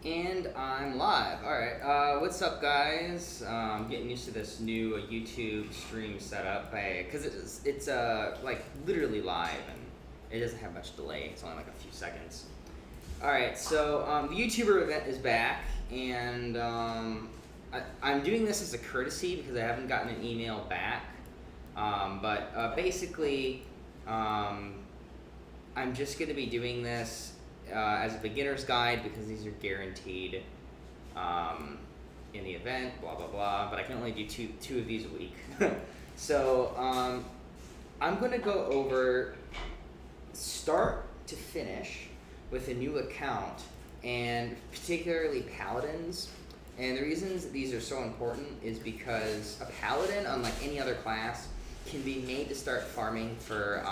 And I'm live. All right. What's up, guys? Getting used to this new YouTube stream setup, because it's like literally live and it doesn't have much delay. It's only like a few seconds. All right. So the YouTuber event is back, and I'm doing this as a courtesy because I haven't gotten an email back. But basically, I'm just going to be doing this as a beginner's guide because these are guaranteed in the event, blah, blah, blah. But I can only do two of these a week. So I'm going to go over start to finish with a new account, and particularly Paladins. And the reasons these are so important is because a Paladin, unlike any other class, can be made to start farming for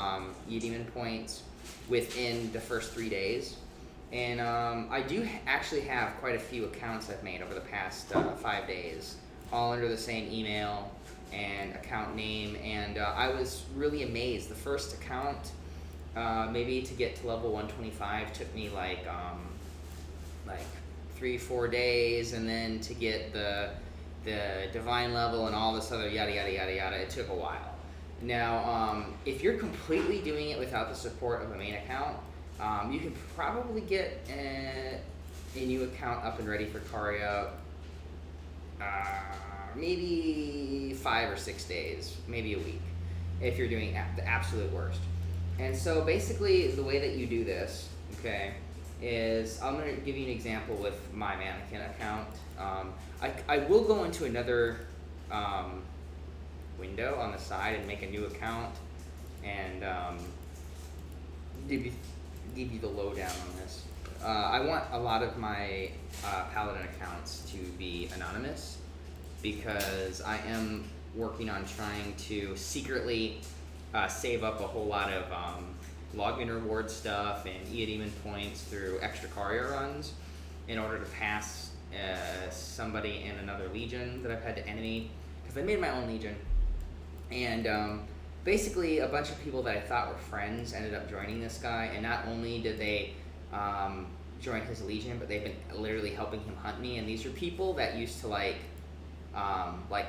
Eudemon points within the first 3 days. And I do actually have quite a few accounts I've made over the past 5 days, all under the same email and account name. And I was really amazed. The first account, maybe to get to level 125, took me like 3-4 days, and then to get the divine level and all this other yada yada yada yada, it took a while. Now, if you're completely doing it without the support of a main account, you can probably get a new account up and ready for Karya maybe 5 or 6 days, maybe a week, if you're doing the absolute worst. And so basically the way that you do this, okay, is I'm going to give you an example with my mannequin account. I will go into another window on the side and make a new account and give you the lowdown on this. I want a lot of my Paladin accounts to be anonymous because I am working on trying to secretly save up a whole lot of login reward stuff and Eudemon points through extra Karya runs in order to pass somebody in another legion that I've had to enemy, because I made my own legion. And basically a bunch of people that I thought were friends ended up joining this guy, and not only did they join his legion, but they've been literally helping him hunt me. And these are people that used to like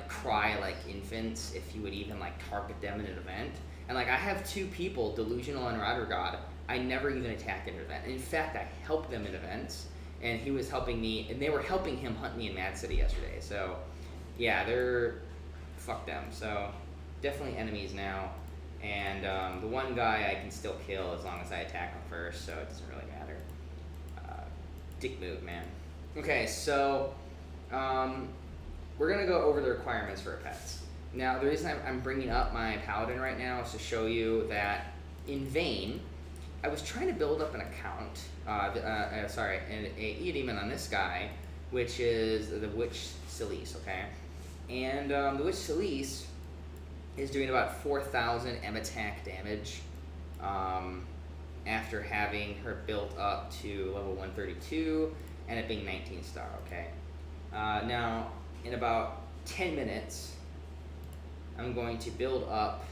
cry like infants if you would even like target them in an event. And like I have 2 people, Delusional and Rodrigod, I never even attack in an event. In fact, I helped them in events, and he was helping me, and they were helping him hunt me in Mad City yesterday. So yeah, fuck them. So definitely enemies now. And the one guy I can still kill as long as I attack him first, so it doesn't really matter. Dick move, man. Okay, so we're gonna go over the requirements for pets. Now, the reason I'm bringing up my Paladin right now is to show you that in vain, I was trying to build up an account, an Eudemon on this guy, which is the Witch Silice, okay? And the Witch Silice is doing about 4,000 M attack damage after having her built up to level 132 and it being 19 star, okay? Now, in about 10 minutes, I'm going to build up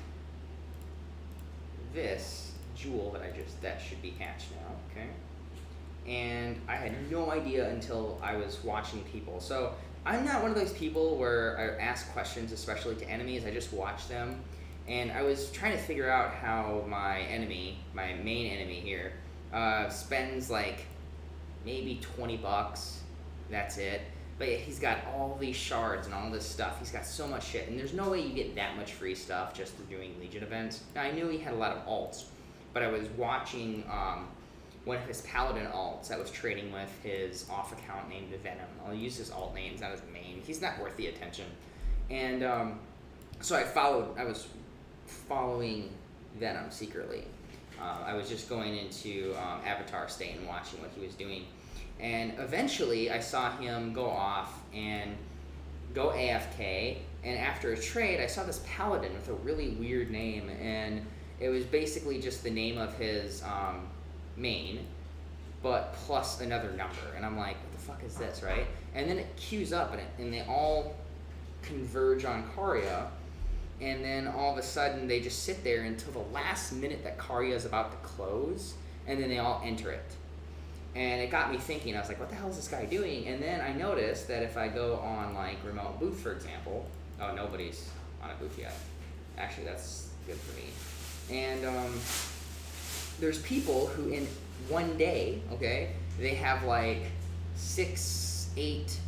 this jewel that should be hatched now, okay? And I had no idea until I was watching people. So I'm not one of those people where I ask questions, especially to enemies. I just watch them. And I was trying to figure out how my main enemy here, spends like maybe 20 bucks. That's it. But he's got all these shards and all this stuff. He's got so much shit. And there's no way you get that much free stuff just for doing Legion events. Now, I knew he had a lot of alts, but I was watching one of his Paladin alts that was trading with his off account named Venom. I'll use his alt name, it's not his main. He's not worth the attention. And so I was following Venom secretly. I was just going into Avatar State and watching what he was doing. And eventually I saw him go off and go AFK, and after a trade I saw this Paladin with a really weird name, and it was basically just the name of his main, but plus another number. And I'm like, what the fuck is this, right? And then it queues up, and they all converge on Karya, and then all of a sudden they just sit there until the last minute that Karya is about to close, and then they all enter it. And it got me thinking. I was like, what the hell is this guy doing? And then I noticed that if I go on like remote booth, for example, oh, nobody's on a booth yet. Actually, that's good for me. And there's people who in one day, okay, they have like 6, 8,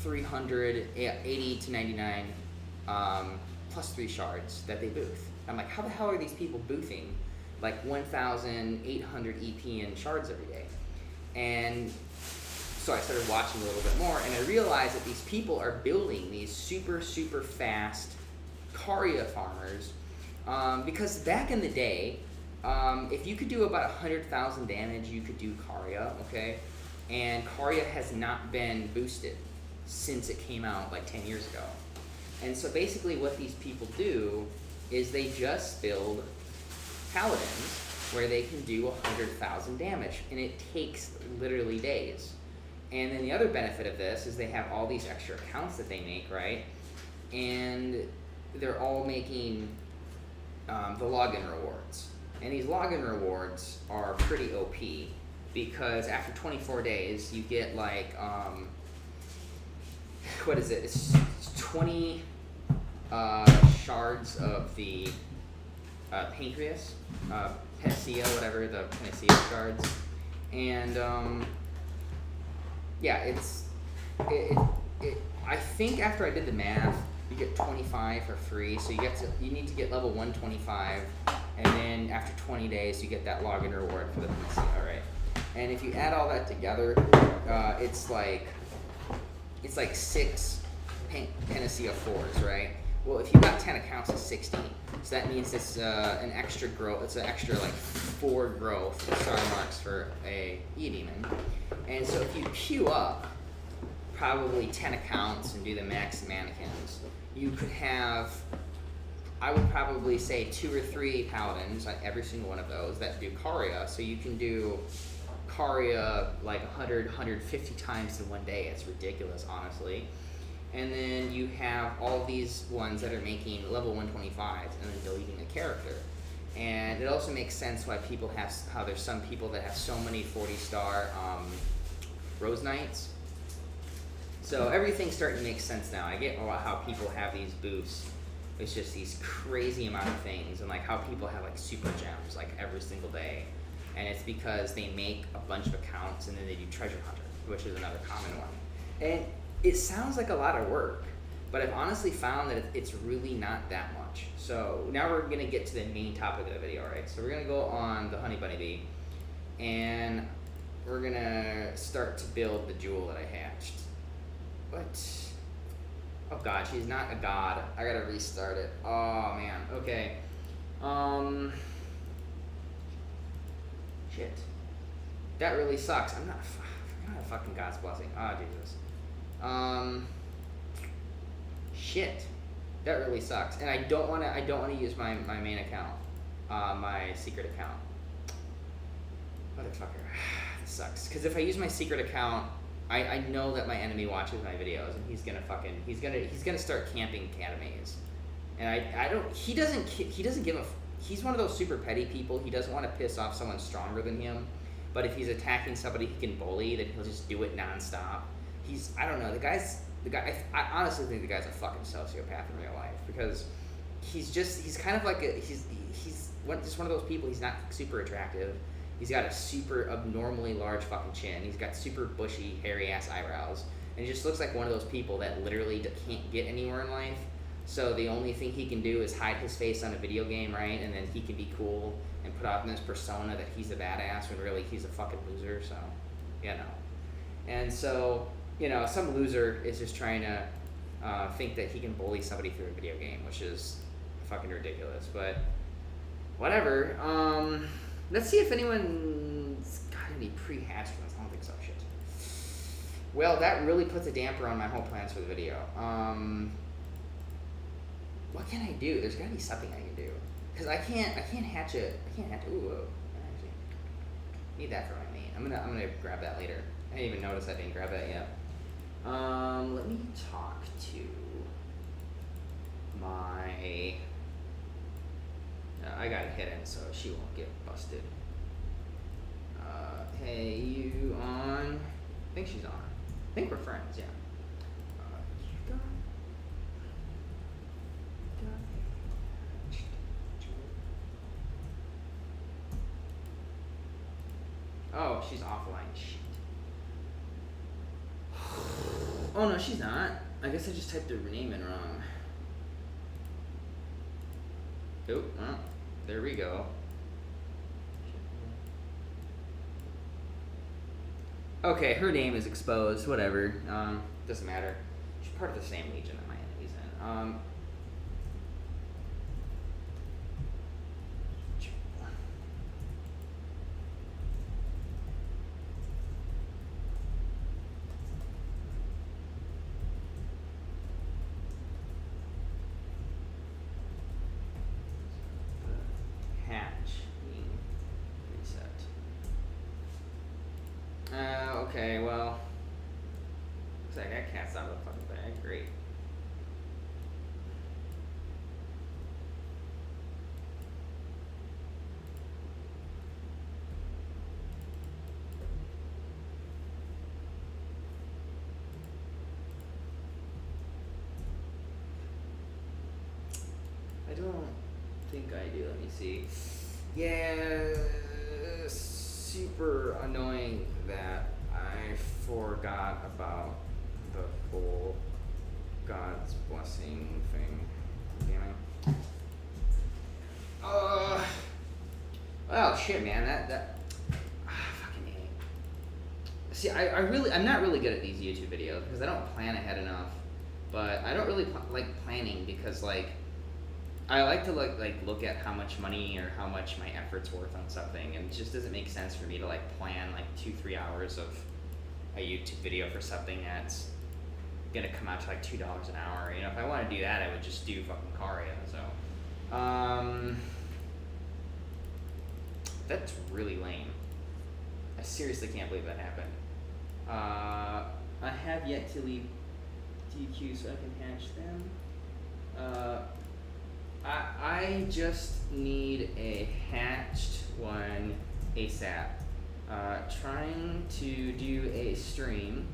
300, 80 to 99 plus 3 shards that they booth. I'm like, how the hell are these people boothing like 1,800 EP in shards every day? And so I started watching a little bit more, and I realized that these people are building these super, super fast Karya farmers, because back in the day, if you could do about 100,000 damage, you could do Karya, okay? And Karya has not been boosted since it came out like 10 years ago. And so basically what these people do is they just build Paladins where they can do 100,000 damage, and it takes literally days. And then the other benefit of this is they have all these extra accounts that they make, right? And they're all making the login rewards. And these login rewards are pretty OP because after 24 days, you get like, what is it? It's 20 shards of the pancreas, panacea, whatever, the panacea shards. And yeah, I think after I did the math, you get 25 for free, so you need to get level 125, and then after 20 days you get that login reward for the panacea, right? And if you add all that together, it's like 6 panacea 4s, right? Well, if you got 10 accounts, it's 60, so that means it's an extra growth. It's an extra like 4 growth star marks for a Eudemon. And so if you queue up probably 10 accounts and do the max mannequins, you could have, I would probably say 2 or 3 paladins, like every single one of those, that do Karya. So you can do Karya like 100, 150 times in one day. It's ridiculous, honestly. And then you have all these ones that are making level 125s and then deleting the character. And it also makes sense why people have, how there's some people that have so many 40-star Rose Knights. So everything's starting to make sense now. I get how people have these boosts. It's just these crazy amount of things, and like how people have like super gems like every single day. And it's because they make a bunch of accounts and then they do treasure hunter, which is another common one. And it sounds like a lot of work, but I've honestly found that it's really not that much. So now we're gonna get to the main topic of the video, right? So we're gonna go on the Honey Bunny Bee, and we're gonna start to build the jewel that I hatched. What? Oh god, she's not a god. I gotta restart it. Oh man, okay. Shit. That really sucks. I'm not a fucking God's blessing. Oh Jesus. Shit, that really sucks, and I don't want to use my main account, my secret account. Motherfucker, this sucks. Because if I use my secret account, I know that my enemy watches my videos, and he's gonna start camping academies, and he doesn't give a. He's one of those super petty people. He doesn't want to piss off someone stronger than him, but if he's attacking somebody he can bully, then he'll just do it nonstop. I don't know, the guy, I honestly think the guy's a fucking sociopath in real life, because he's kind of like he's just one of those people. He's not super attractive. He's got a super abnormally large fucking chin. He's got super bushy, hairy ass eyebrows, and he just looks like one of those people that literally can't get anywhere in life. So the only thing he can do is hide his face on a video game, right? And then he can be cool and put out in this persona that he's a badass when really he's a fucking loser. So, you know, and so. You know, some loser is just trying to think that he can bully somebody through a video game, which is fucking ridiculous. But whatever. Let's see if anyone's got any pre-hatched ones. I don't think so. Shit. Well, that really puts a damper on my whole plans for the video. What can I do? There's got to be something I can do, because I can't hatch it. I can't hatch. Ooh, whoa. I actually need that for my main. I'm gonna grab that later. I didn't even notice I didn't grab that yet. Let me talk to my. I got it hidden so she won't get busted. Hey, you. she's on. I think we're friends, yeah. Oh, she's offline. Shit. Oh no, she's not. I guess I just typed her name in wrong. Oh, well, there we go. Okay, her name is exposed. Whatever. Doesn't matter. She's part of the same legion that my enemy's in. Okay, well, looks like that cat's out of the fucking bag. Great. I don't think I do. Let me see. Yeah, super annoying that I forgot about the whole God's blessing thing. Damn it. Oh shit, man. That fucking A. See, I'm not really good at these YouTube videos because I don't plan ahead enough. But I don't really like planning because like I like to look at how much money or how much my effort's worth on something, and it just doesn't make sense for me to like plan like 2-3 hours of a YouTube video for something that's gonna come out to like $2 an hour. You know, if I want to do that, I would just do fucking Karya. So, that's really lame. I seriously can't believe that happened. I have yet to leave DQ so I can hatch them. I just need a hatched one ASAP. Trying to do a stream,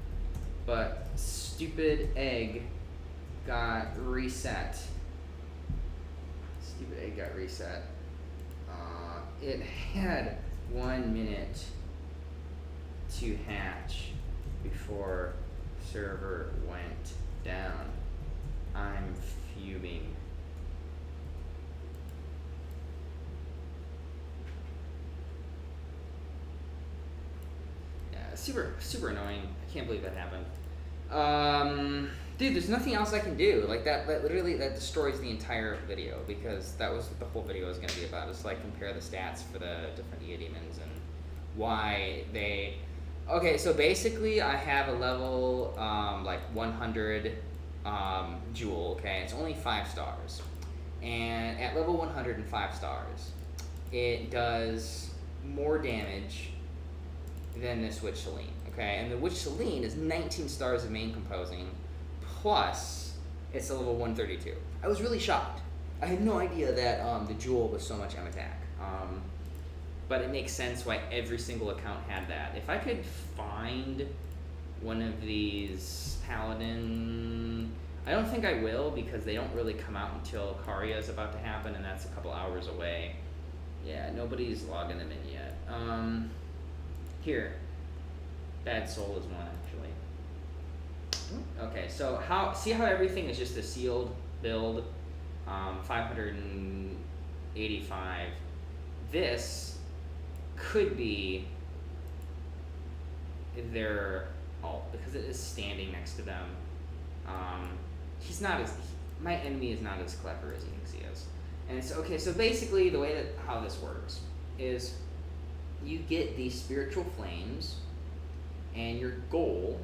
but stupid egg got reset. It had 1 minute to hatch before server went down. I'm fuming. Super annoying. I can't believe that happened. Dude, there's nothing else I can do. Like that literally destroys the entire video because that was what the whole video was gonna be about. Is like compare the stats for the different Eudemons and why they. Okay, so basically I have a level like 100 jewel. Okay, it's only 5 stars, and at level 105 stars, it does more damage than this Witch Celine, okay? And the Witch Celine is 19 stars of main composing, plus it's a level 132. I was really shocked. I had no idea that the Jewel was so much M attack. But it makes sense why every single account had that. If I could find one of these Paladin... I don't think I will because they don't really come out until Caria is about to happen, and that's a couple hours away. Yeah, nobody's logging them in yet. Here, Bad Soul is one actually. Okay, so see how everything is just a sealed build, 585. This could be their alt because it is standing next to them. My enemy is not as clever as he thinks he is. And it's okay, so basically the way that how this works is you get these spiritual flames, and your goal.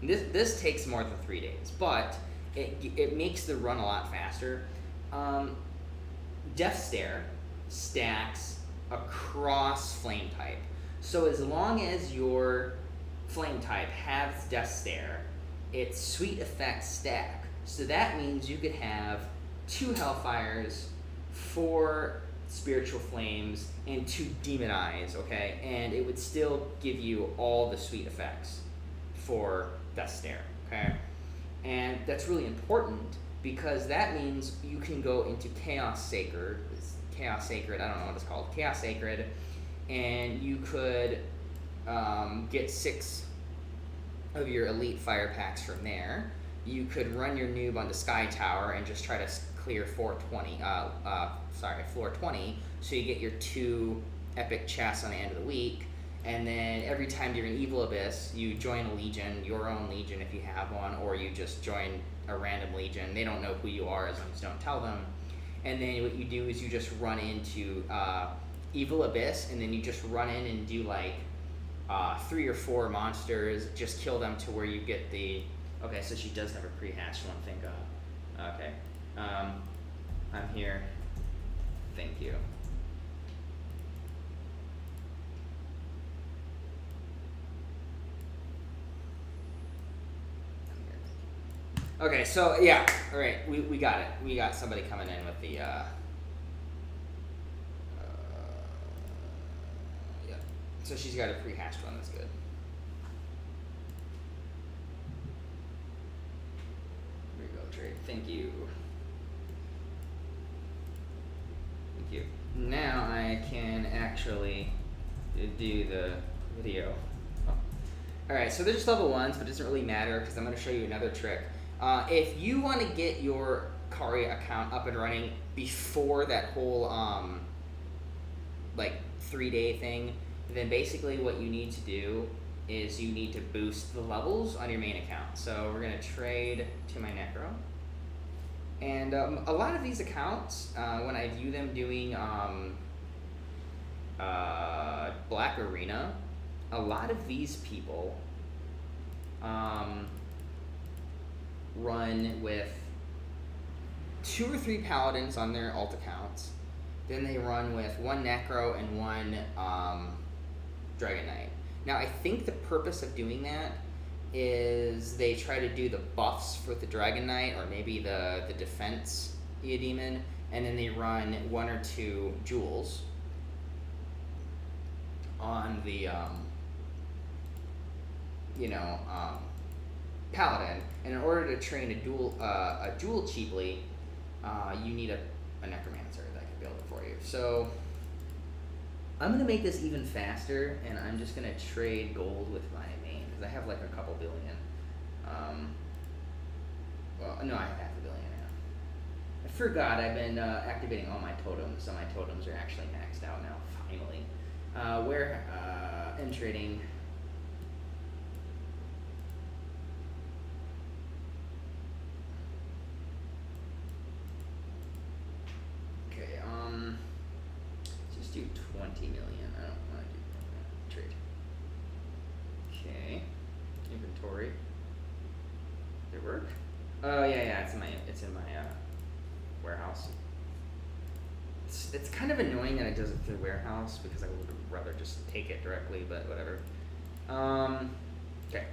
This takes more than 3 days, but it makes the run a lot faster. Death Stare stacks across flame type, so as long as your flame type has Death Stare, its sweet effects stack. So that means you could have 2 Hellfires, 4 Spiritual Flames, and 2 Demon Eyes, okay? And it would still give you all the sweet effects for Death Stare, okay? And that's really important because that means you can go into Chaos Sacred, I don't know what it's called, Chaos Sacred, and you could get 6 of your elite fire packs from there. You could run your noob on the Sky Tower and just try to clear floor 20, so you get your 2 epic chests on the end of the week. And then every time you're in Evil Abyss, you join a legion, your own legion if you have one, or you just join a random legion. They don't know who you are as long as you don't tell them. And then what you do is you just run into Evil Abyss, and then you just run in and do like 3 or 4 monsters, just kill them to where you get the... Okay, so she does have a pre-hatched one, thank God. Okay. I'm here. Thank you. Okay, so yeah, all right, we got it. We got somebody coming in with the yeah. So she's got a pre-hatched one. That's good. Here we go, trade. Thank you. Thank you. Now I can actually do the video. Oh. All right, so they're just level 1s, but it doesn't really matter because I'm going to show you another trick. If you want to get your Karya account up and running before that whole like 3-day thing, then basically what you need to do is you need to boost the levels on your main account. So we're going to trade to my necro. And a lot of these accounts, when I view them doing Black Arena, a lot of these people run with 2 or 3 paladins on their alt accounts. Then they run with 1 necro and 1 dragon knight. Now I think the purpose of doing that is they try to do the buffs for the dragon knight, or maybe the defense Eudemon, and then they run 1 or 2 jewels on the paladin. And in order to train a duel cheaply, you need a necromancer that can build it for you. So I'm going to make this even faster, and I'm just going to trade gold with my main, because I have like a couple billion. Well, no, I have half a billion now. I forgot I've been activating all my totems, so my totems are actually maxed out now, finally. And trading. Just do 20 million. I don't want to do trade. Okay. Inventory. Did it work? Oh yeah, it's in my warehouse. It's kind of annoying that it does it through warehouse because I would rather just take it directly, but whatever. Okay.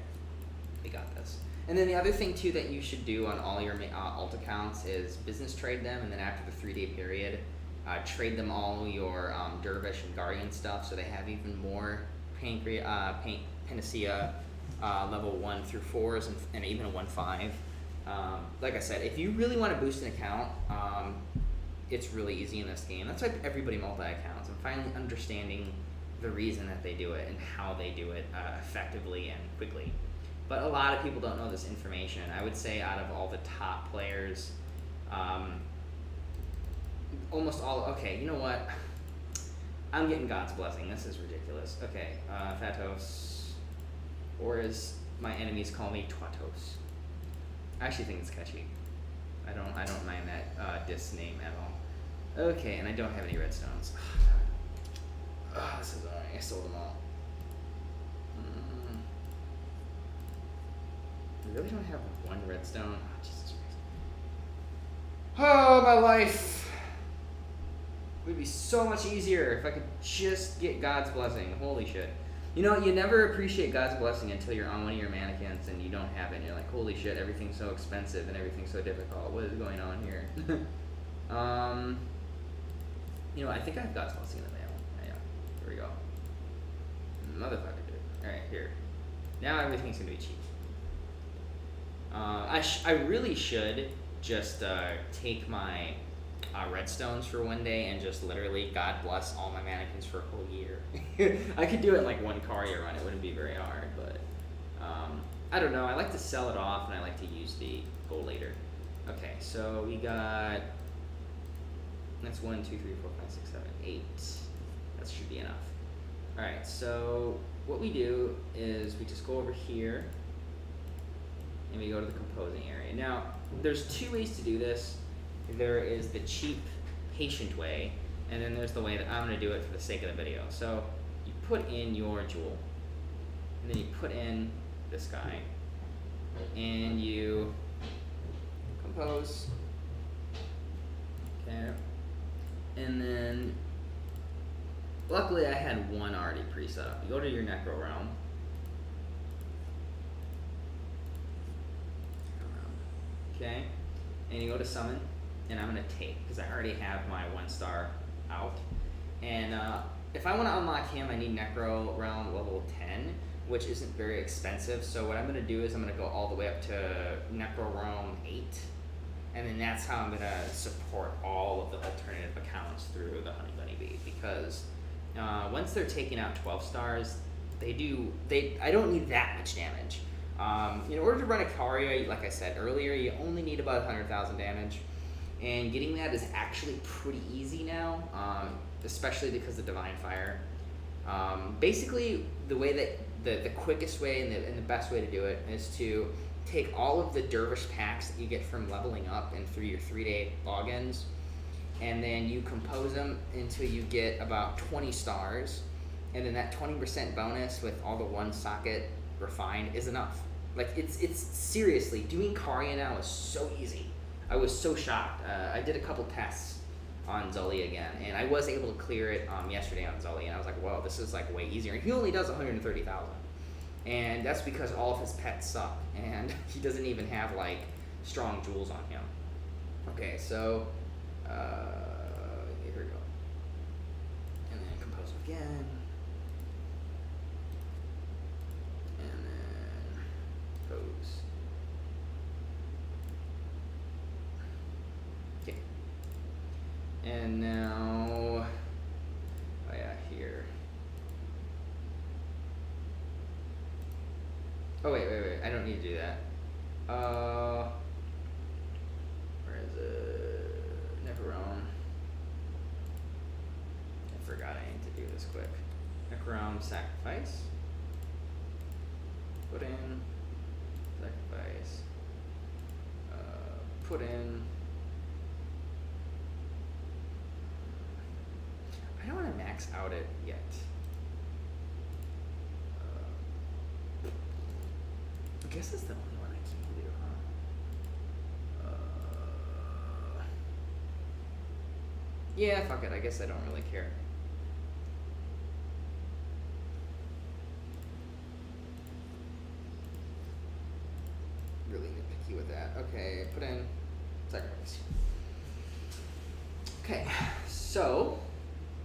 We got this. And then the other thing too that you should do on all your alt accounts is business trade them, and then after the 3-day period, trade them all your Dervish and Guardian stuff, so they have even more Panacea level 1 through 4s and even a 1-5. Like I said, if you really want to boost an account, it's really easy in this game. That's why everybody multi-accounts. I'm finally understanding the reason that they do it and how they do it effectively and quickly. But a lot of people don't know this information. I would say out of all the top players, almost all... Okay, you know what? I'm getting God's blessing. This is ridiculous. Okay, Fatos. Or as my enemies call me, Twatos. I actually think it's catchy. I don't mind that diss name at all. Okay, and I don't have any redstones. Oh, this is annoying. I sold them all. I really don't have 1 redstone. Oh, Jesus Christ. Oh, my life. It would be so much easier if I could just get God's blessing. Holy shit. You know, you never appreciate God's blessing until you're on one of your mannequins and you don't have it. And you're like, holy shit, everything's so expensive and everything's so difficult. What is going on here? You know, I think I have God's blessing in the mail. Yeah, here we go. Motherfucker, dude. Alright, here. Now everything's gonna be cheap. I really should just take my redstones for one day and just literally God bless all my mannequins for a whole year. I could do it in like one Karya run. It wouldn't be very hard, but I don't know. I like to sell it off, and I like to use the gold later. Okay, so we got, that's 1, 2, 3, 4, 5, 6, 7, 8. That should be enough. All right, so what we do is we just go over here and we go to the composing area. Now, there's two ways to do this. There is the cheap, patient way, and then there's the way that I'm going to do it for the sake of the video. So you put in your jewel, and then you put in this guy, and you compose. Okay. And then, luckily I had one already pre-set up. You go to your necro realm. Okay. And you go to summon, and I'm going to take, because I already have my 1-star out. And if I want to unlock him, I need necro realm level 10, which isn't very expensive. So what I'm going to do is I'm going to go all the way up to necro realm 8. And then that's how I'm going to support all of the alternative accounts through the Honey Bunny Bee, because once they're taking out 12 stars, I don't need that much damage. In order to run a Caria, like I said earlier, you only need about 100,000 damage. And getting that is actually pretty easy now, especially because of Divine Fire. Basically, the way that the quickest way and the best way to do it is to take all of the dervish packs that you get from leveling up and through your 3-day logins, and then you compose them until you get about 20 stars, and then that 20% bonus with all the 1-socket refined is enough. Like, it's seriously, doing Karya now is so easy. I was so shocked. I did a couple tests on Zully again, and I was able to clear it yesterday on Zully, and I was like, whoa, this is like way easier. And he only does 130,000. And that's because all of his pets suck, and he doesn't even have like strong jewels on him. Okay, so here we go. And then compose again. And then pose. Okay. And now, oh yeah, here. Oh wait, I don't need to do that. Where is it? Necron. I forgot I need to do this quick. Necron sacrifice. Put in. Sacrifice. Put in. I don't want to max out it yet. I guess that's the only one I can do, huh? Yeah, fuck it. I guess I don't really care. Really nitpicky with that. Okay, put in sacrifice. Okay, so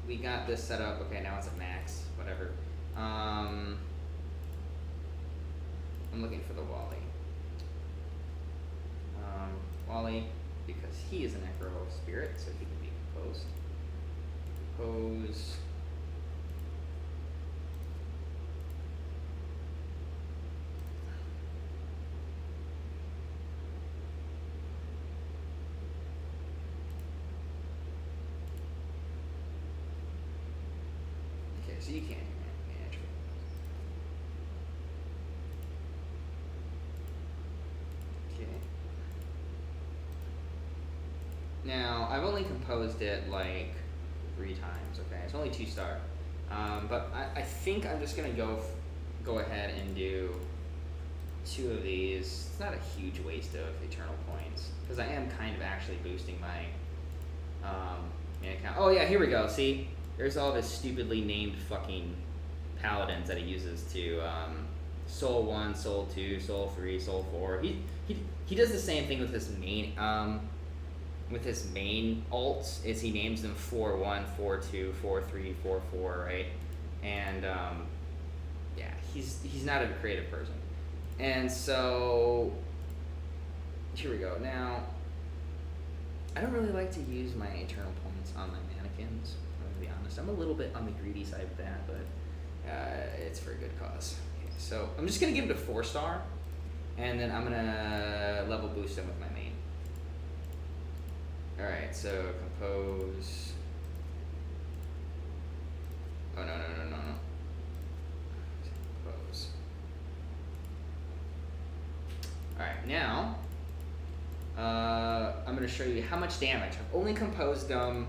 we got this set up. Okay, now it's at max. Whatever. I'm looking for the Wally. Wally, because he is a necro spirit, so he can be composed. Compose. Okay, so you can't. Now, I've only composed it like 3 times, okay? It's only 2-star. But I think I'm just going to go ahead and do 2 of these. It's not a huge waste of eternal points, because I am kind of actually boosting my account. Oh yeah, here we go. See? There's all this stupidly named fucking paladins that he uses to Soul 1, Soul 2, Soul 3, Soul 4. He does the same thing with his main... with his main alts, is he names them 4-1, 4-2, 4-3, 4-4, right? And yeah, he's not a creative person. And so here we go. Now, I don't really like to use my eternal points on my mannequins. I'm gonna be honest. I'm a little bit on the greedy side with that, but it's for a good cause. Okay, so I'm just gonna give it a 4-star, and then I'm gonna level boost him with my main. All right, so compose. Oh no. Compose. All right, now I'm gonna show you how much damage. I've only composed them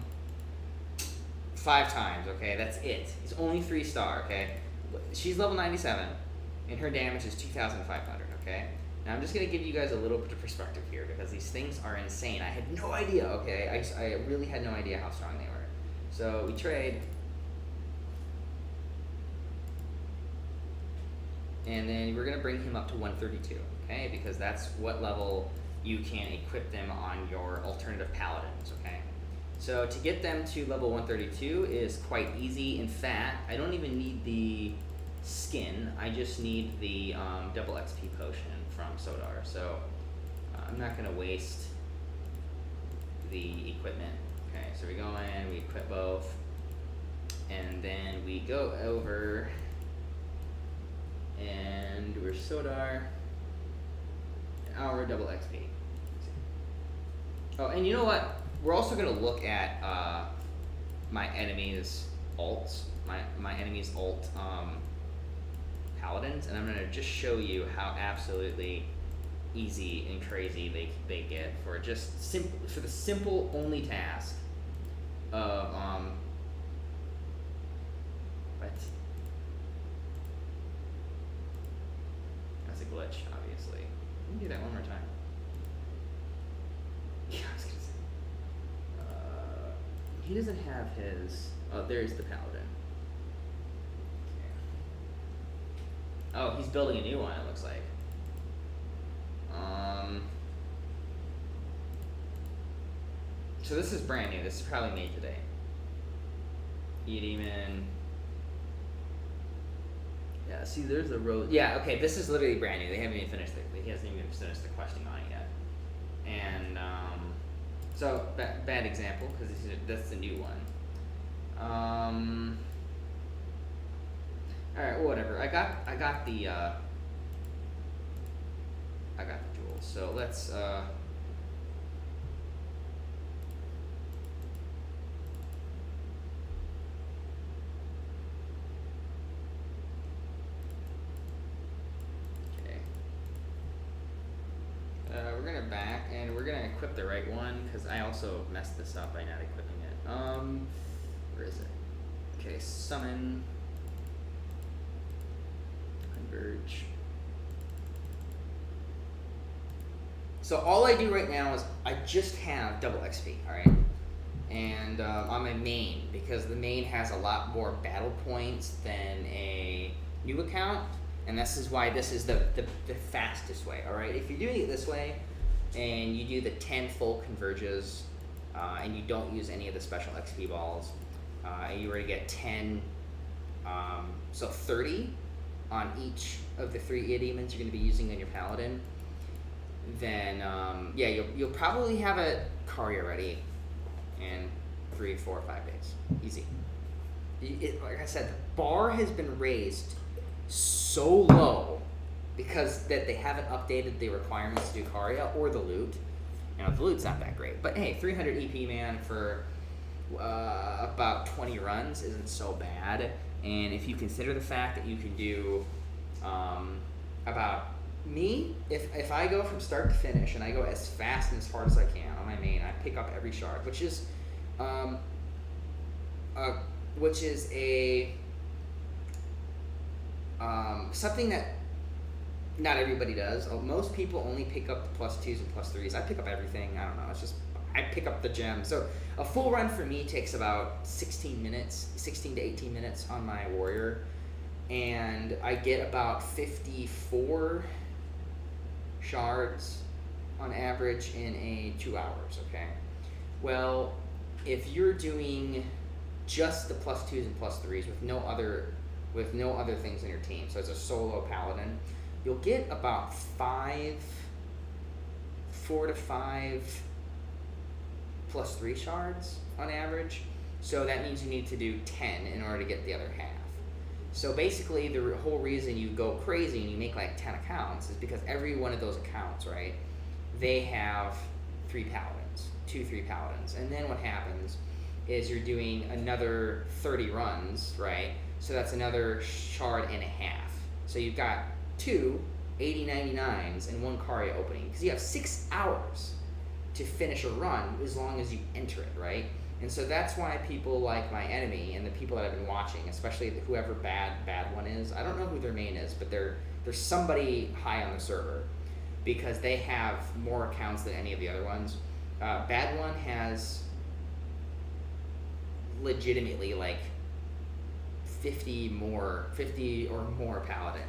5 times. Okay, that's it. It's only 3-star. Okay, she's level 97, and her damage is 2,500. Okay. Now I'm just gonna give you guys a little bit of perspective here because these things are insane. I had no idea. Okay, I really had no idea how strong they were. So we trade. And then we're going to bring him up to 132, okay? Because that's what level you can equip them on your alternative paladins, okay? So to get them to level 132 is quite easy. In fact, I don't even need the skin. I just need the double XP potion from Sodar. So I'm not going to waste the equipment. Okay, so we go in, we equip both, and then we go over and we're Sodar, our double XP. Oh, and you know what? We're also going to look at my enemy's alts, my enemy's alt paladins, and I'm going to just show you how absolutely easy and crazy they get for just for the simple only task of what? That's a glitch, obviously. Let me do that one more time. Yeah, I was gonna say. He doesn't have his. Oh, there's the paladin. Okay. Oh, he's building a new one. It looks like. So this is brand new. This is probably made today. Eudemons. Yeah, see, there's the road. Yeah, okay, this is literally brand new. They haven't even finished it. He hasn't even finished the questing on it yet. And so bad example because that's the new one. All right, well, whatever. I got the jewels. So let's we're gonna back and we're gonna equip the right one because I also messed this up by not equipping it. Where is it? Okay, summon, converge. So all I do right now is I just have double XP, all right, and on my main because the main has a lot more battle points than a new account. And this is why this is the fastest way, all right? If you're doing it this way, and you do the 10 full converges, and you don't use any of the special XP balls, and you were to get 10, so 30 on each of the 3 Eudemons you're going to be using on your Paladin, then, yeah, you'll probably have a Karya ready in 3, 4, 5 days. Easy. Like I said, the bar has been raised so low because that they haven't updated the requirements to do Karya or the loot. You know, the loot's not that great, but hey, 300 EP man for about 20 runs isn't so bad. And if you consider the fact that you can do about me, if I go from start to finish and I go as fast and as hard as I can on my main, I pick up every shard, which is a something that not everybody does. Most people only pick up the +2s and +3s. I pick up everything. I don't know. It's just I pick up the gems. So a full run for me takes about 16 to 18 minutes on my warrior, and I get about 54 shards on average in a 2 hours. Okay. Well, if you're doing just the +2s and +3s with no other with no other things in your team. So as a solo Paladin, you'll get about 4 to 5 plus 3 shards on average. So that means you need to do 10 in order to get the other half. So basically the whole reason you go crazy and you make like 10 accounts is because every one of those accounts, right, they have 3 paladins, 3 paladins. And then what happens is you're doing another 30 runs, right? So that's another shard and a half. So you've got 2 8099s and 1 Karya opening, because you have 6 hours to finish a run as long as you enter it, right? And so that's why people like my enemy and the people that I've been watching, especially whoever bad one is, I don't know who their main is, but there's somebody high on the server, because they have more accounts than any of the other ones. Bad one has legitimately like 50 or more Paladin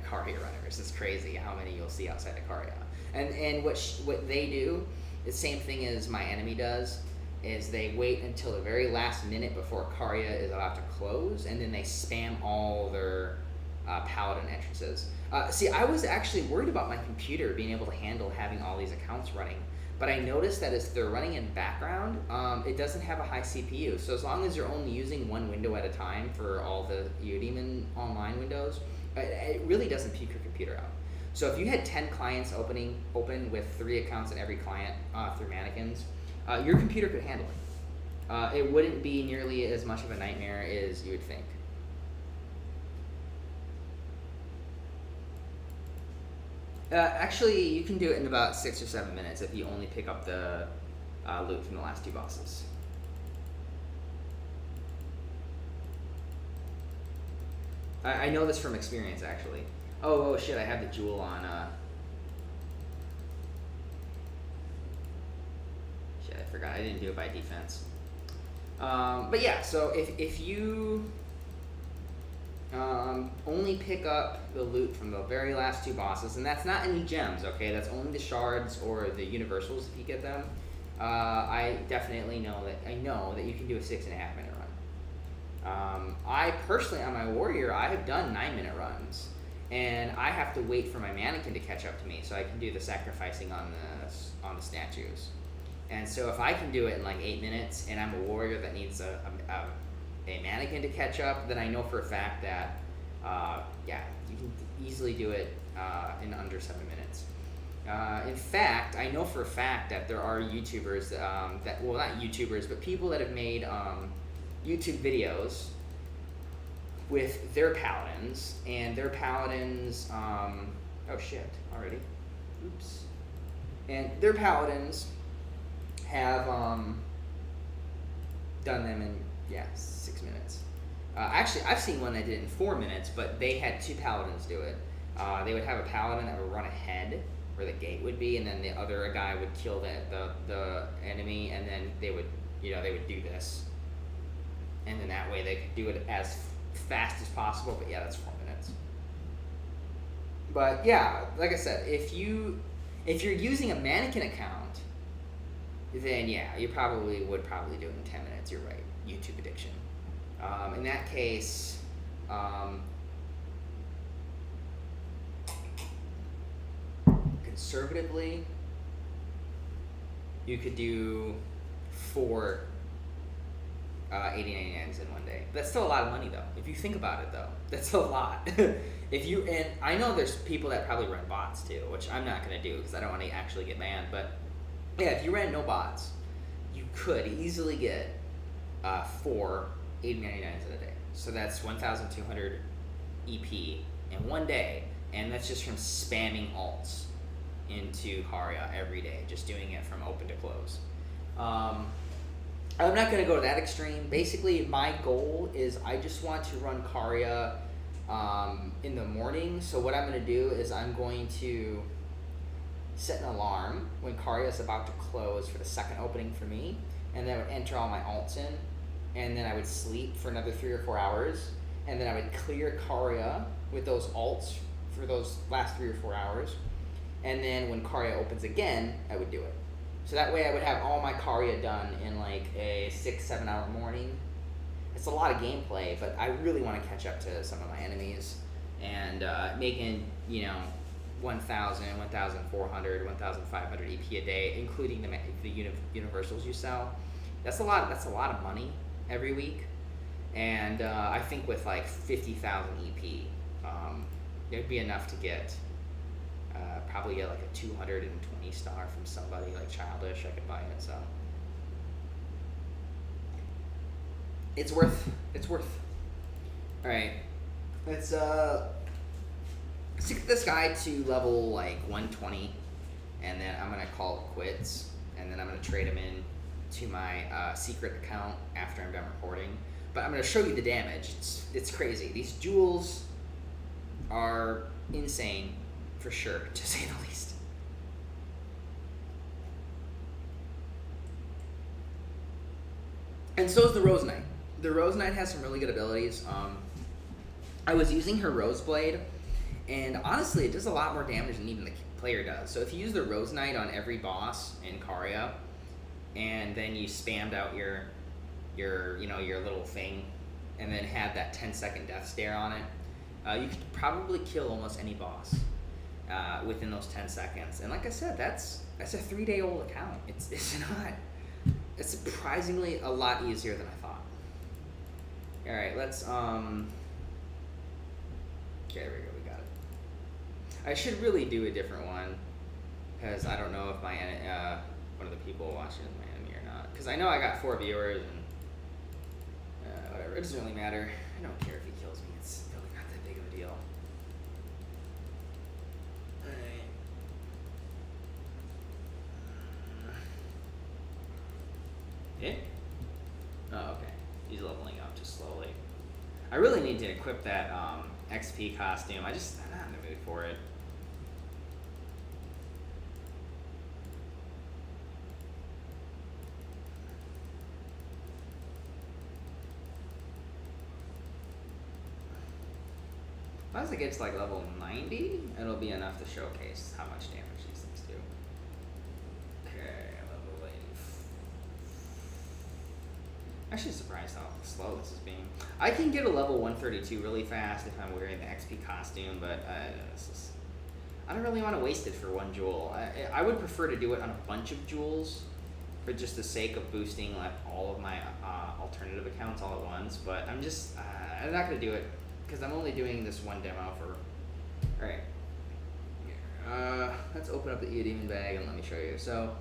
Karya runners. It's crazy how many you'll see outside of Karya. And what they do, the same thing as my enemy does, is they wait until the very last minute before Karya is about to close, and then they spam all their Paladin entrances. See, I was actually worried about my computer being able to handle having all these accounts running, but I noticed that as they're running in background, it doesn't have a high CPU. So as long as you're only using one window at a time for all the Eudemon online windows, it really doesn't peak your computer out. So if you had 10 clients open with 3 accounts in every client through mannequins, your computer could handle it. It wouldn't be nearly as much of a nightmare as you would think. Actually, you can do it in about 6 or 7 minutes if you only pick up the loot from the last 2 bosses. I know this from experience, actually. Oh shit, I have the jewel on. Shit, I forgot. I didn't do it by defense. But yeah, so if you only pick up the loot from the very last 2 bosses, and that's not any gems, okay? That's only the shards or the universals if you get them. I definitely know that you can do a 6.5 minute run. I personally, on my warrior, I have done 9-minute runs, and I have to wait for my mannequin to catch up to me so I can do the sacrificing on the statues. And so if I can do it in like 8 minutes, and I'm a warrior that needs a mannequin to catch up, then I know for a fact that you can easily do it in under 7 minutes. In fact, I know for a fact that there are YouTubers not YouTubers, but people that have made YouTube videos with their paladins, and their paladins, oh shit, already, oops, and their paladins have done them in 6 minutes. Actually, I've seen one that did it in 4 minutes, but they had 2 paladins do it. They would have a paladin that would run ahead where the gate would be, and then the other guy would kill the enemy, and then they would do this, and then that way they could do it as fast as possible. But yeah, that's 4 minutes. But yeah, like I said, if you're using a mannequin account, then yeah, you would probably do it in 10 minutes. You're right, YouTube addiction. In that case, conservatively, you could do 4 8099s in one day. That's still a lot of money, though. If you think about it, though, that's a lot. And I know there's people that probably run bots too, which I'm not gonna do because I don't want to actually get banned. But yeah, if you ran no bots, you could easily get 4 8099s in a day. So that's 1,200 EP in one day, and that's just from spamming alts into Karya every day, just doing it from open to close. I'm not going to go to that extreme. Basically, my goal is I just want to run Karya in the morning. So what I'm going to do is I'm going to set an alarm when Karya is about to close for the second opening for me, and then I would enter all my alts in, and then I would sleep for another 3 or 4 hours, and then I would clear Karya with those alts for those last 3 or 4 hours, and then when Karya opens again, I would do it. So that way I would have all my Karya done in like a 6-7 hour morning, it's a lot of gameplay, but I really want to catch up to some of my enemies and making 1,000, 1,400, 1,500 EP a day, including the universals you sell. That's a lot. That's a lot of money every week, and I think with like 50,000 EP, it'd be enough to get probably like a 220 star from somebody like Childish. I could buy it, so it's worth. It's worth. All right, let's get this guy to level like 120, and then I'm gonna call it quits, and then I'm gonna trade him in to my secret account after I'm done recording. But I'm gonna show you the damage. It's crazy. These jewels are insane, for sure, to say the least. And so is the Rose Knight. The Rose Knight has some really good abilities. I was using her Rose Blade, and honestly, it does a lot more damage than even the player does. So if you use the Rose Knight on every boss in Karya, and then you spammed out your little thing, and then had that 10-second death stare on it, you could probably kill almost any boss within those 10 seconds. And like I said, that's a 3-day-old account. It's surprisingly a lot easier than I thought. All right, let's okay, there we go. We got it. I should really do a different one, because I don't know if my one of the people watching is my enemy or not. Because I know I got 4 viewers, and whatever. It doesn't really matter. I don't care if he kills me. It's really not that big of a deal. Alright. Hit? Oh, okay. He's leveling up just slowly. I really need to equip that XP costume. I'm not in the mood for it. Once it gets like level 90, it'll be enough to showcase how much damage these things do. Okay, level 80. Actually surprised how slow this is being. I can get a level 132 really fast if I'm wearing the XP costume, but I don't really want to waste it for one jewel. I would prefer to do it on a bunch of jewels for just the sake of boosting like all of my alternative accounts all at once, but I'm not going to do it because I'm only doing this one demo for... Alright. Let's open up the Eudemon bag and let me show you. So,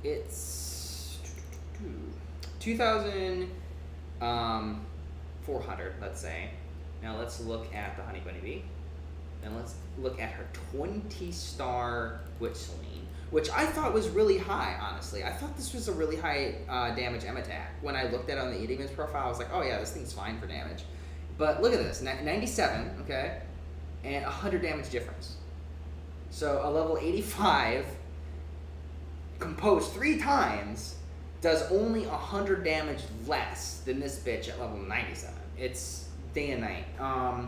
it's 2,400, let's say. Now let's look at the Honey Bunny Bee. And let's look at her 20-star Whistling, which I thought was really high, honestly. I thought this was a really high damage M attack. When I looked at it on the Eudemons profile, I was like, oh yeah, this thing's fine for damage. But look at this, 97, okay, and 100 damage difference. So a level 85, composed 3 times, does only 100 damage less than this bitch at level 97. It's day and night. I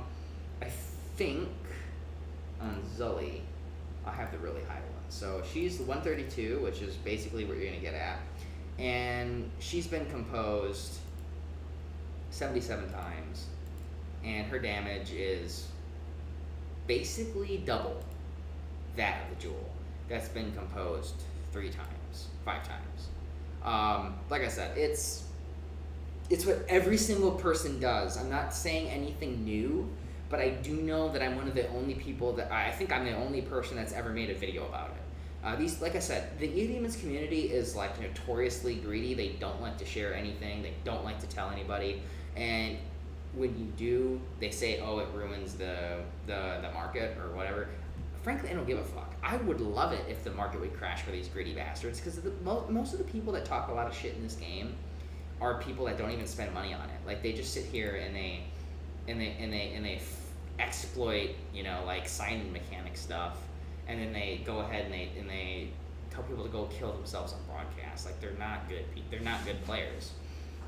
think on Zully, I'll have the really high one. So she's the 132, which is basically what you're gonna get at. And she's been composed 77 times. And her damage is basically double that of the jewel that's been composed 5 times. Like I said, it's what every single person does. I'm not saying anything new, but I do know that I'm one of the only people that I think I'm the only person that's ever made a video about it. Like I said, the Eudemons community is like notoriously greedy. They don't like to share anything. They don't like to tell anybody. And when you do, they say, oh, it ruins the market or whatever. Frankly, I don't give a fuck. I would love it if the market would crash for these greedy bastards, because most of the people that talk a lot of shit in this game are people that don't even spend money on it. Like, they just sit here and they exploit, like sign-in mechanic stuff, and then they go ahead and they tell people to go kill themselves on broadcast. Like, they're not good players.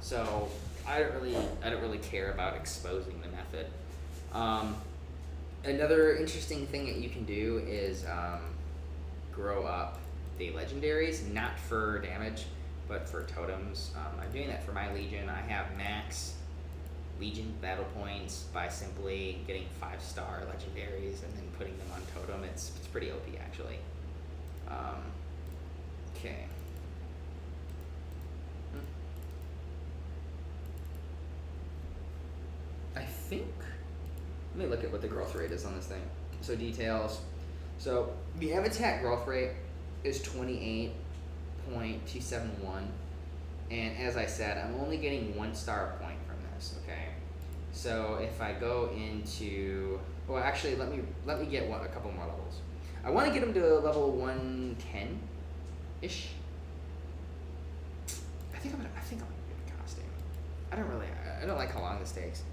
So I don't really care about exposing the method. Another interesting thing that you can do is grow up the legendaries, not for damage, but for totems, I'm doing that for my Legion. I have max Legion battle points by simply getting 5-star legendaries and then putting them on totem. It's pretty OP actually. Okay. I think, let me look at what the growth rate is on this thing. So details. So the attack growth rate is 28.271. And as I said, I'm only getting 1 star point from this, okay? So if I go into, well actually let me get a couple more levels. I want to get them to level 110-ish. I think I'm gonna get the costume. I don't like how long this takes.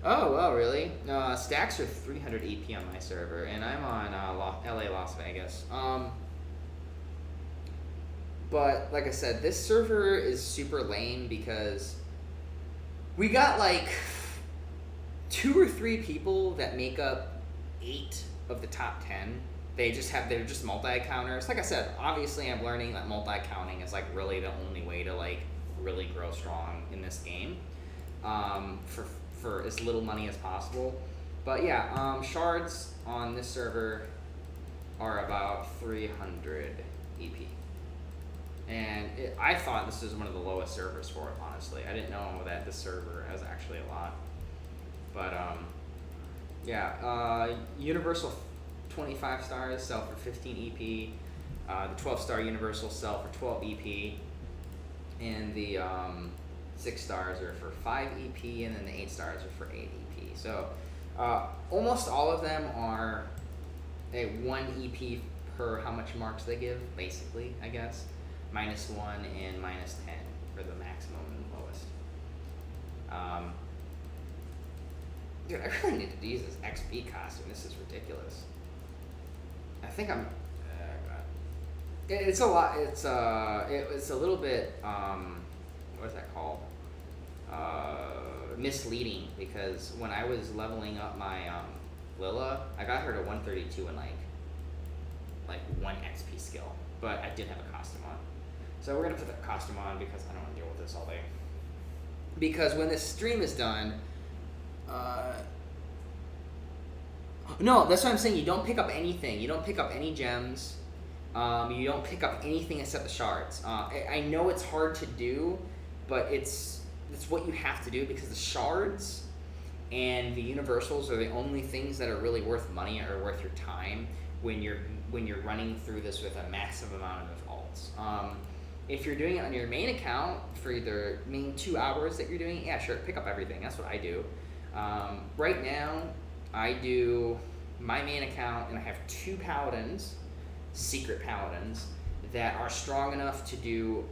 Oh, well, really? Stacks are 300 EP on my server, and I'm on LA, Las Vegas. But like I said, this server is super lame because we got like 2 or 3 people that make up 8 of the top 10. They're just multi-counters. Like I said, obviously I'm learning that multi-counting is like really the only way to like really grow strong in this game. For as little money as possible. But yeah, shards on this server are about 300 EP. And I thought this was one of the lowest servers for it, honestly. I didn't know that this server has actually a lot. But yeah, Universal 25 stars sell for 15 EP. The 12-star Universal sell for 12 EP. And the 6 stars are for 5 EP, and then the 8 stars are for 8 EP. So almost all of them are a 1 EP per how much marks they give, basically, I guess. -1 and -10 for the maximum and lowest. Dude, I really need to use this XP costume. This is ridiculous. I think I'm. God. It's a lot. It's a little bit. What is that called? Misleading, because when I was leveling up my Lila, I got her to 132 in like 1 XP skill, but I did have a costume on. So we're gonna put that costume on because I don't want to deal with this all day. Because when this stream is done, no, that's what I'm saying. You don't pick up anything. You don't pick up any gems. You don't pick up anything except the shards. I know it's hard to do, but it's what you have to do because the shards and the universals are the only things that are really worth money or worth your time when you're running through this with a massive amount of alts. If you're doing it on your main account for either main 2 hours that you're doing, yeah, sure, pick up everything. That's what I do. Right now, I do my main account, and I have 2 paladins, secret paladins, that are strong enough to do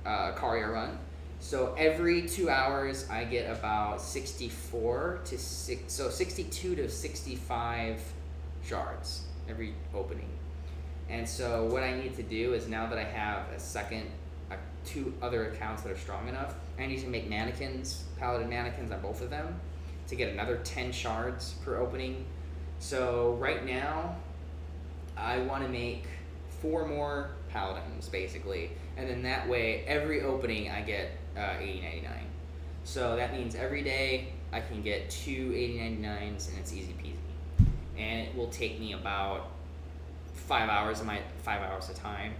Karya run. So every 2 hours, I get about 62 to 65 shards every opening. And so what I need to do is, now that I have a 2 other accounts that are strong enough, I need to make mannequins, paladin mannequins on both of them to get another 10 shards per opening. So right now, I want to make 4 more paladins basically, and then that way every opening I get 80.99. So that means every day I can get 2 80.99s, and it's easy peasy. And it will take me about 5 hours of time.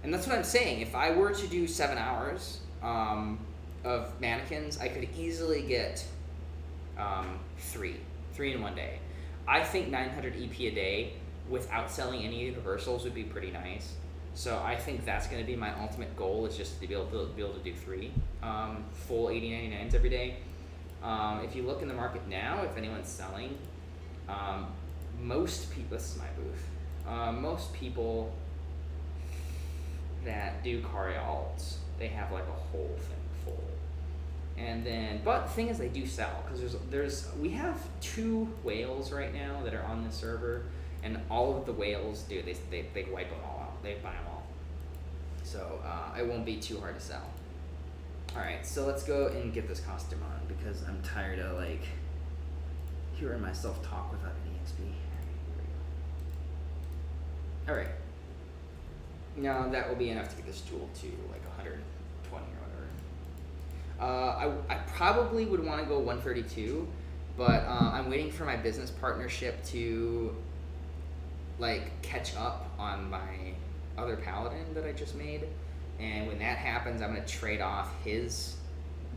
And that's what I'm saying. If I were to do 7 hours of mannequins, I could easily get 3 in one day. I think 900 EP a day without selling any universals would be pretty nice. So I think that's going to be my ultimate goal, is just to be able to do 3 full 80.99s every day. If you look in the market now, if anyone's selling, most people, this is my booth, most people that do Karya alts, they have like a whole thing full. And then, but the thing is, they do sell, because we have 2 whales right now that are on the server, and all of the whales, dude, they wipe them all out. They buy them all. So it won't be too hard to sell. All right, so let's go and get this costume on, because I'm tired of like hearing myself talk without any XP. Here we go. All right. Now that will be enough to get this jewel to like 120 or whatever. I probably would want to go 132, but I'm waiting for my business partnership to like catch up on my other paladin that I just made, and when that happens, I'm gonna trade off his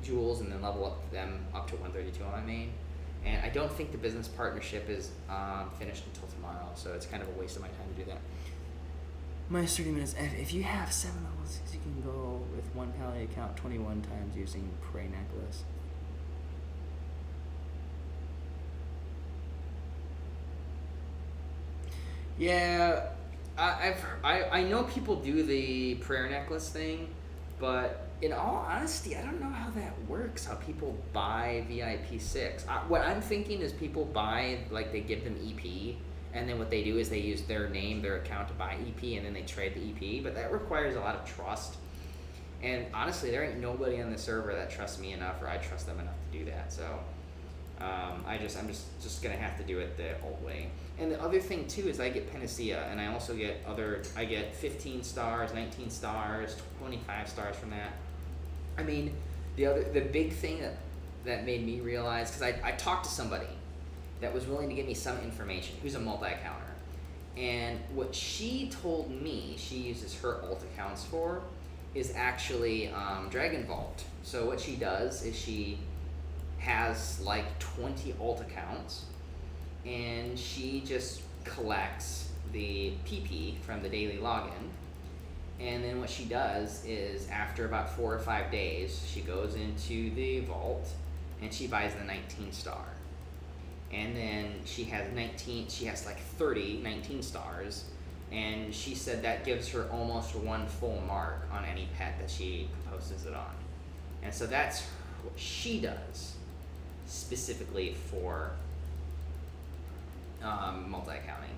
jewels and then level up them up to 132 on my main. And I don't think the business partnership is finished until tomorrow, so it's kind of a waste of my time to do that. Minus 30 minutes. If you have 7 level 6, you can go with one paladin account 21 times using Prey Necklace. Yeah, I know people do the prayer necklace thing, but in all honesty, I don't know how that works. How people buy VIP 6. What I'm thinking is people buy, like they give them EP, and then what they do is they use their name, their account to buy EP, and then they trade the EP. But that requires a lot of trust. And honestly, there ain't nobody on the server that trusts me enough, or I trust them enough to do that. So I'm just gonna have to do it the old way. And the other thing too is I get Panacea, and I also get I get 15 stars, 19 stars, 25 stars from that. I mean, the big thing that made me realize, because I talked to somebody that was willing to give me some information, who's a multi-accounter, and what she told me she uses her alt accounts for is actually Dragon Vault. So what she does is she has like 20 alt accounts, and she just collects the PP from the daily login, and then what she does is after about 4 or 5 days she goes into the vault and she buys the 19 star, and then she has like 19 stars, and she said that gives her almost 1 full mark on any pet that she posts it on. And so that's what she does specifically for multi-accounting.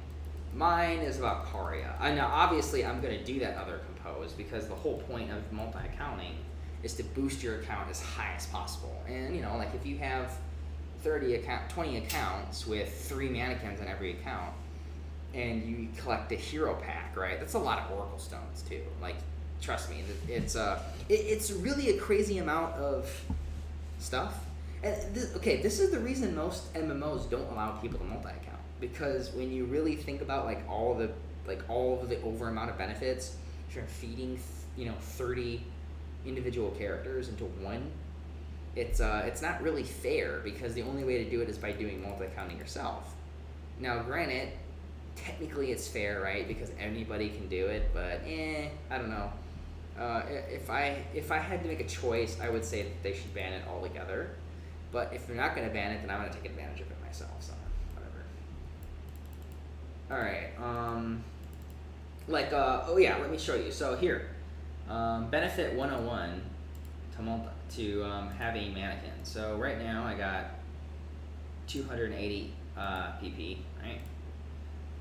Mine is about Karya. Now obviously I'm going to do that other compose because the whole point of multi-accounting is to boost your account as high as possible. And like if you have 20 accounts with 3 mannequins on every account, and you collect a hero pack, right? That's a lot of Oracle Stones too. Like, trust me, it's really a crazy amount of stuff. And this is the reason most MMOs don't allow people to multi-account, because when you really think about all of the over amount of benefits, if you're feeding 30 individual characters into one, it's not really fair, because the only way to do it is by doing multi-accounting yourself. Now, granted, technically it's fair, right? Because anybody can do it, but I don't know. If I had to make a choice, I would say that they should ban it altogether. But if they're not going to ban it, then I'm going to take advantage of it myself. So whatever. All right. Let me show you. So here, benefit 101 to having mannequins. So right now I got 280 PP. Right.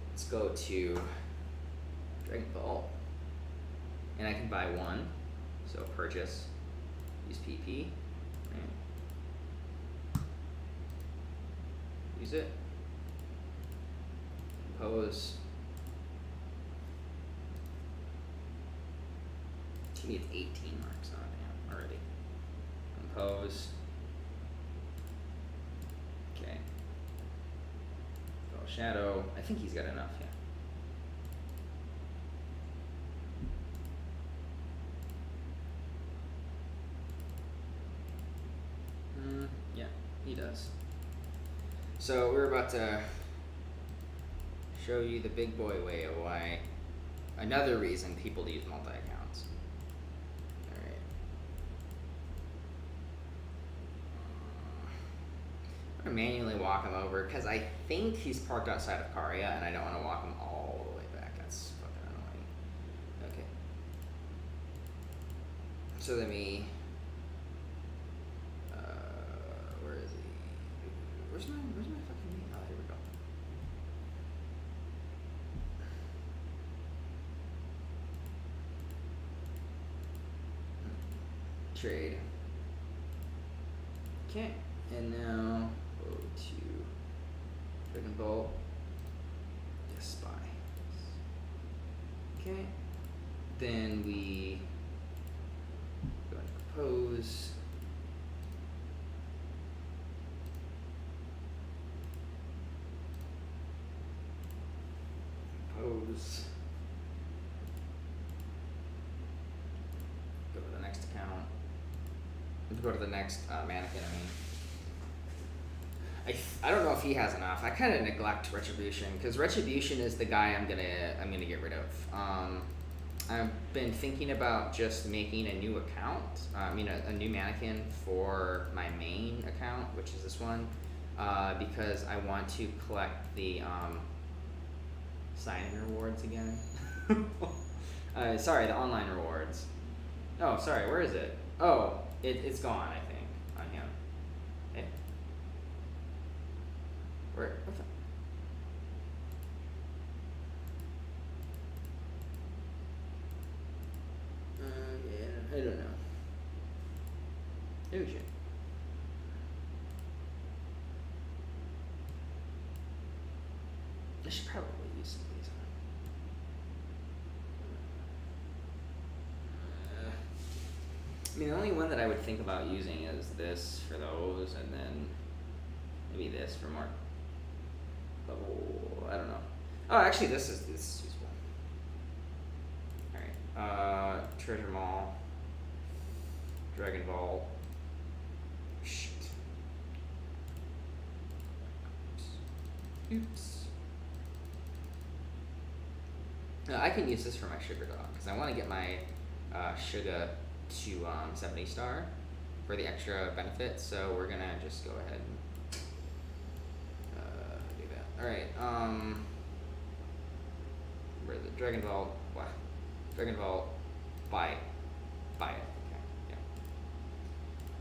Let's go to Dragon Vault, and I can buy 1. So purchase, use PP, right? Use it, compose. She needs 18 marks on it already. Compose. Okay. Go shadow. I think he's got enough, yeah. Yeah, he does. So we're about to show you the big boy way of why, another reason people use multi-accounts. Alright. I'm gonna manually walk him over because I think he's parked outside of Caria, and I don't want to walk him all the way back. That's fucking annoying. Okay. So let me. Where is he? Where's my fucking name? Oh, here we go. Trade. Okay, and now go to Dragon Ball. Yes, spy. Okay. Then we go and compose. Compose. Go to the next account. Go to the next mannequin. I don't know if he has enough. I kind of neglect Retribution because Retribution is the guy I'm gonna get rid of. I've been thinking about just making a new account. A new mannequin for my main account, which is this one, because I want to collect the sign-in rewards again. Sorry, the online rewards. Oh, sorry. Where is it? Oh, it's gone. I think on him. Hey. Where? What the? Yeah, I don't know. Oh shit. I should probably use some of these. The only one that I would think about using is this for those, and then maybe this for more level. I don't know. Oh, actually, this is useful. All right. Treasure Mall, Dragon Vault. Shit. Oops. I can use this for my sugar dog because I want to get my sugar to 70 star for the extra benefit. So we're gonna just go ahead and do that. All right. Where's the Dragon Vault? Wow. Dragon Vault. Buy it. Okay. Yeah.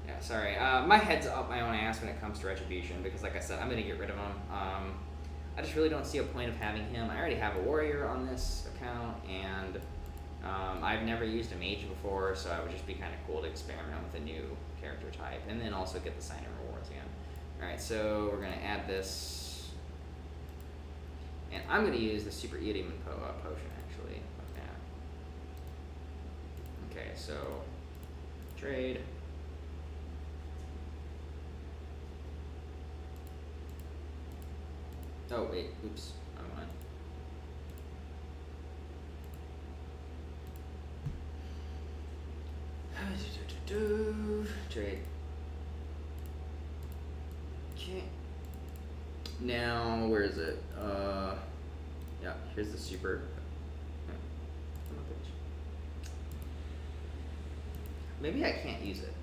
Yeah. Sorry. My head's up my own ass when it comes to Retribution because, like I said, I'm gonna get rid of him. I just really don't see a point of having him. I already have a warrior on this account, and I've never used a mage before, so it would just be kind of cool to experiment with a new character type, and then also get the sign-in rewards again. Alright, so we're going to add this, and I'm going to use the Super Eudemon potion, actually, like that. Okay, so, trade. Oh, wait, oops, wrong one. Trade. Okay. Now, where is it? Yeah, here's the super. Maybe I can't use it.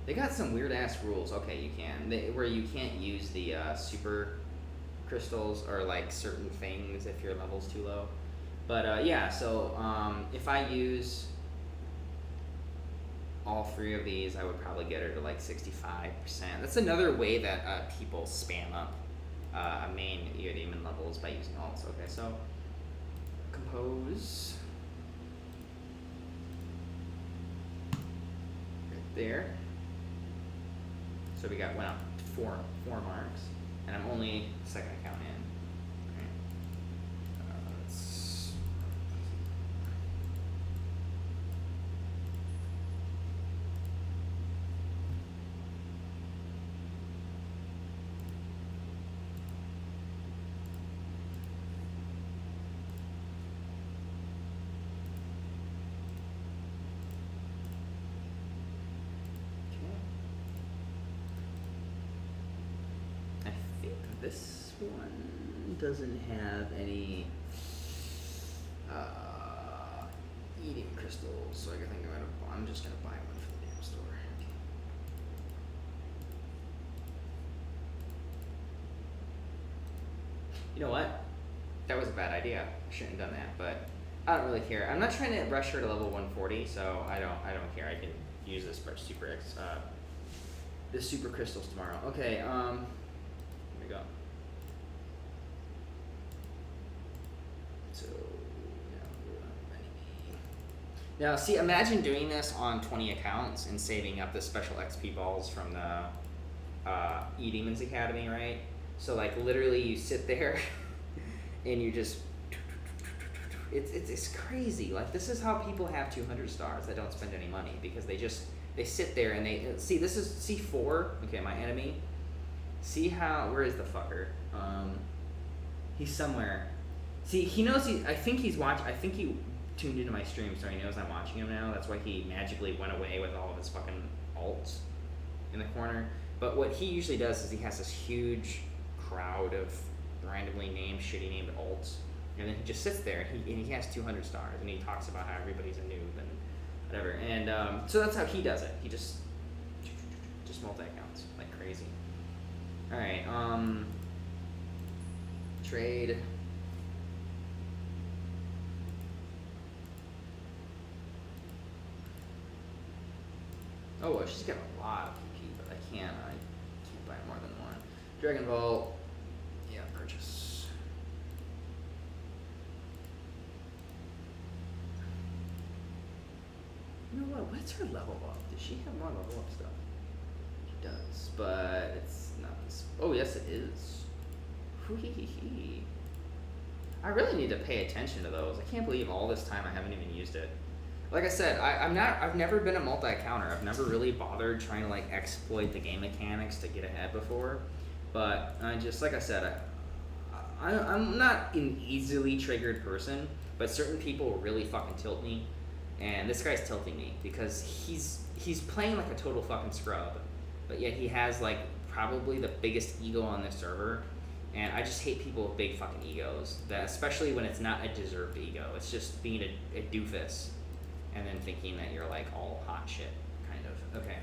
They got some weird ass rules. Okay, you can. Where you can't use the super crystals or like certain things if your level's too low. But yeah, so if I use all three of these, I would probably get her to like 65%. That's another way that people spam up a main Eudemon levels by using alts. Okay, so compose right there. So we went up 4 marks, and I'm only second account in. This one doesn't have any eating crystals, so I think I'm just gonna buy one from the damn store. Okay. You know what? That was a bad idea. I shouldn't have done that, but I don't really care. I'm not trying to rush her to level 140, so I don't care. I can use this super crystals tomorrow. Okay. Here we go. So, now see, imagine doing this on 20 accounts and saving up the special XP balls from the Eudemons Academy, right? So like literally you sit there and you just it's crazy. Like, this is how people have 200 stars that don't spend any money, because they sit there and they see, this is C4. Okay, my enemy. See how, where is the fucker? He's somewhere. See, he knows I think he tuned into my stream, so he knows I'm watching him now. That's why he magically went away with all of his fucking alts in the corner. But what he usually does is he has this huge crowd of randomly named, shitty named alts, and then he just sits there and he has 200 stars, and he talks about how everybody's a noob and whatever. And so that's how he does it. He just multi-accounts like crazy. All right, trade. Oh, well, she's got a lot of PP, but I can't buy more than one. Dragon Ball, yeah, purchase. You know what? What's her level up? Does she have more level up stuff? She does, but it's not this. Oh, yes, it is. Hoo-hee-hee-hee. I really need to pay attention to those. I can't believe all this time I haven't even used it. Like I said, I've never been a multi-counter. I've never really bothered trying to like exploit the game mechanics to get ahead before. But like I said, I'm not an easily triggered person, but certain people really fucking tilt me. And this guy's tilting me because he's playing like a total fucking scrub. But yet he has like probably the biggest ego on this server. And I just hate people with big fucking egos. That, especially when it's not a deserved ego. It's just being a doofus. And then thinking that you're like all hot shit, kind of. Okay.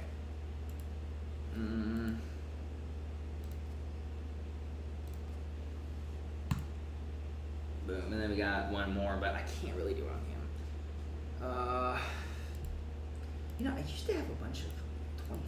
Boom. And then we got one more, but I can't really do it on him. You know, I used to have a bunch of 25